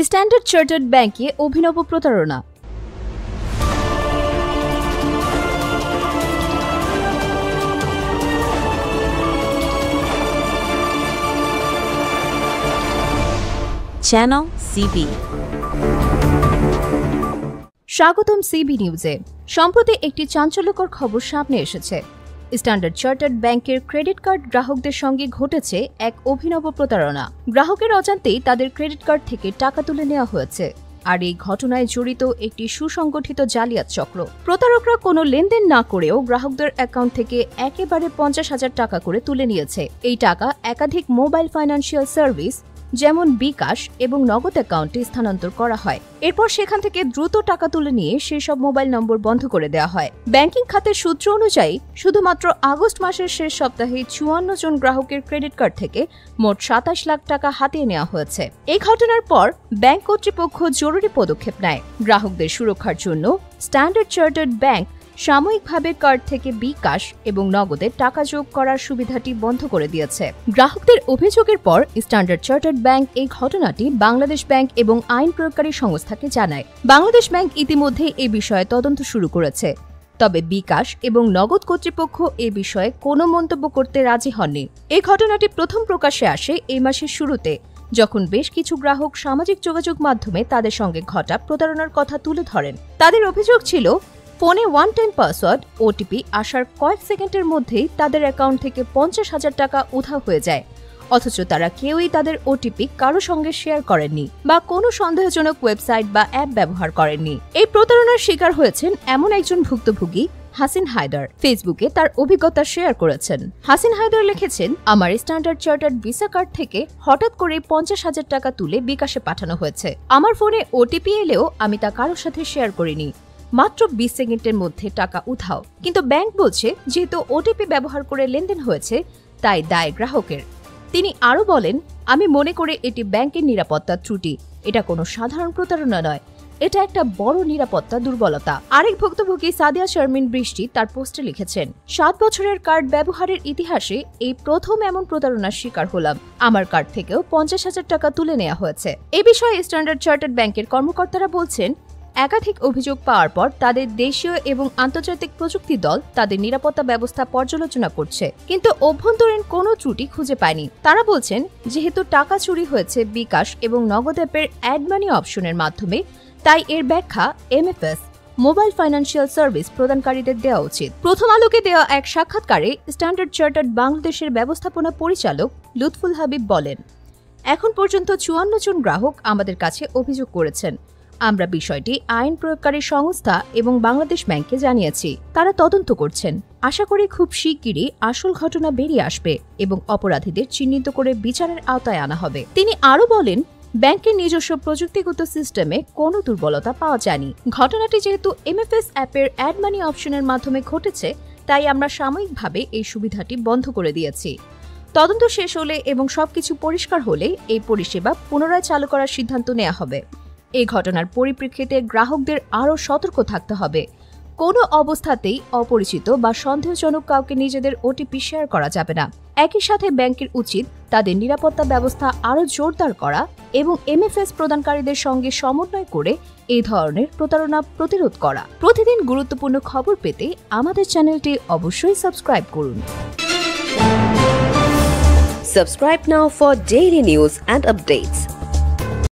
Standard chartered ব্যাংকে অভিনব প্রতারণা। Channel CB. স্বাগতম সিবি নিউজে। সম্প্রতি একটি চাঞ্চল্যকর খবর সামনে এসেছে। স্ট্যান্ডার্ড চার্টার্ড ব্যাংকের ক্রেডিট কার্ড গ্রাহকদের সঙ্গে ঘটেছে এক অভিনব প্রতারণা। গ্রাহকের অজান্তেই তাদের ক্রেডিট কার্ড থেকে টাকা তুলে নেওয়া হয়েছে। আর এই ঘটনায় জড়িত একটি সুসংগঠিত জালিয়াত চক্র। প্রতারকরা কোনো লেনদেন না করেও গ্রাহকদের অ্যাকাউন্ট থেকে একেবারে 50,000 টাকা করে তুলে নিয়েছে। এই টাকা একাধিক মোবাইল ফাইন্যান্সিয়াল সার্ভিস যেমন বিকাশ এবং নগদ অ্যাকাউন্টে স্থানান্তর করা হয়। এরপর সেখান থেকে দ্রুত টাকা তুলে নিয়ে সেই সব মোবাইল নম্বর বন্ধ করে দেওয়া হয়। ব্যাংকিং খাতের সূত্র অনুযায়ী শুধুমাত্র আগস্ট মাসের শেষ সপ্তাহে 54 জন গ্রাহকের ক্রেডিট কার্ড থেকে মোট 27 লাখ টাকা হাতিয়ে নেওয়া হয়েছে। এই ঘটনার পর ব্যাংক কর্তৃপক্ষ জরুরি পদক্ষেপ নেয়। গ্রাহকদের সুরক্ষার জন্য স্ট্যান্ডার্ড চার্টার্ড ব্যাংক সাময়িকভাবে কার্ড থেকে বিকাশ এবং নগদে টাকা যোগ করার সুবিধাটি বন্ধ করে দিয়েছে। গ্রাহকদের অভিযোগের পর স্ট্যান্ডার্ড চার্টার্ড ব্যাংক এই ঘটনাটি বাংলাদেশ ব্যাংক এবং আইন প্রয়োগকারী সংস্থাকে জানায়। বাংলাদেশ ব্যাংক ইতিমধ্যে এ বিষয়ে তদন্ত শুরু করেছে। তবে বিকাশ এবং নগদ কর্তৃপক্ষ এ বিষয়ে কোনো মন্তব্য করতে রাজি হননি। এই ঘটনাটি প্রথম প্রকাশ্যে আসে এই মাসের শুরুতে, যখন বেশ কিছু গ্রাহক সামাজিক যোগাযোগ মাধ্যমে তাদের সঙ্গে ঘটা প্রতারণার কথা তুলে ধরেন। তাদের অভিযোগ ছিল, ফোনে ওয়ান টাইম পাসওয়ার্ড ওটিপি আসার কয়েক সেকেন্ডের মধ্যেই তাদের অ্যাকাউন্ট থেকে 50,000 টাকা উধাও হয়ে যায়, অথচ তারা কেউই তাদের ওটিপি কারো সঙ্গে শেয়ার করেননি বা কোনো সন্দেহজনক ওয়েবসাইট বা অ্যাপ ব্যবহার করেননি। এই প্রতারণার শিকার হয়েছেন এমন একজন ভুক্তভোগী হাসিন হায়দার। ফেসবুকে তার অভিজ্ঞতা শেয়ার করেছেন। হাসিন হায়দার লিখেছেন, আমার স্ট্যান্ডার্ড চার্টার্ড ভিসা কার্ড থেকে হঠাৎ করে 50,000 টাকা তুলে বিকাশে পাঠানো হয়েছে। আমার ফোনে ওটিপি এলেও আমি তা কারোর সাথে শেয়ার করিনি। মাত্র 20 সেকেন্ডের মধ্যে টাকা উধাও। কিন্তু ব্যাংক বলছে, যেহেতু ওটিপি ব্যবহার করে লেনদেন হয়েছে তাই দায় গ্রাহকের। তিনি আরও বলেন, আমি মনে করি এটি ব্যাংকের নিরাপত্তার ত্রুটি। এটা কোনো সাধারণ প্রতারণা নয়, এটা একটা বড় নিরাপত্তা দুর্বলতা। আরেক ভুক্তভোগী সাদিয়া শারমিন বৃষ্টি তার পোস্টে লিখেছেন, 7 বছরের কার্ড ব্যবহারের ইতিহাসে এই প্রথম এমন প্রতারণার শিকার হলাম। আমার কার্ড থেকেও 50,000 টাকা তুলে নেওয়া হয়েছে। এ বিষয়ে স্ট্যান্ডার্ড চার্টার্ড ব্যাংকের কর্মকর্তারা বলছেন, একাধিক অভিযোগ পাওয়ার পর তাদের দেশীয় এবং আন্তর্জাতিক প্রযুক্তি দল তাদের নিরাপত্তা ব্যবস্থা পর্যালোচনা করছে, কিন্তু অভ্যন্তরীণ কোনো ত্রুটি খুঁজে পায়নি। তারা বলছেন, যেহেতু টাকা চুরি হয়েছে বিকাশ এবং নগদ অ্যাপের অ্যাড মানি অপশনের মাধ্যমে, তাই এর ব্যাখ্যা এমএফএস মোবাইল ফাইন্যান্সিয়াল সার্ভিস প্রদানকারীদের দেওয়া উচিত। প্রথম আলোকে দেওয়া এক সাক্ষাৎকারে স্ট্যান্ডার্ড চার্টার্ড বাংলাদেশের ব্যবস্থাপনা পরিচালক লুৎফুল হাবিব বলেন, এখন পর্যন্ত 54 জন গ্রাহক আমাদের কাছে অভিযোগ করেছেন। আমরা বিষয়টি আইন প্রয়োগকারী সংস্থা এবং বাংলাদেশ ব্যাংককে জানিয়েছি। তারা তদন্ত করছেন। আশা করি খুব শিগগিরই আসল ঘটনা বেরিয়ে আসবে এবং অপরাধীদের চিহ্নিত করে বিচারের আওতায় আনা হবে। তিনি আরও বলেন, ব্যাংকের নিজস্ব প্রযুক্তিগত সিস্টেমে কোনো দুর্বলতা পাওয়া যায়নি। ঘটনাটি যেহেতু এমএফএস অ্যাপের অ্যাড মানি অপশনের মাধ্যমে ঘটেছে, তাই আমরা সাময়িকভাবে এই সুবিধাটি বন্ধ করে দিয়েছি। তদন্ত শেষ হলে এবং সবকিছু পরিষ্কার হলে এই পরিষেবা পুনরায় চালু করার সিদ্ধান্ত নেওয়া হবে। এই ঘটনার পরিপ্রেক্ষিতে গ্রাহকদের আরও সতর্ক থাকতে হবে। কোনো অবস্থাতেই অপরিচিত বা সন্দেহজনক কাউকে নিজেদের ওটিপি শেয়ার করা যাবে না। একই সাথে ব্যাংকের উচিত তাদের নিরাপত্তা ব্যবস্থা আরও জোরদার করা এবং এমএফএস প্রদানকারীদের সঙ্গে সমন্বয় করে এই ধরনের প্রতারণা প্রতিরোধ করা। প্রতিদিন গুরুত্বপূর্ণ খবর পেতে আমাদের চ্যানেলটি অবশ্যই সাবস্ক্রাইব করুন। Subscribe now for daily news and updates.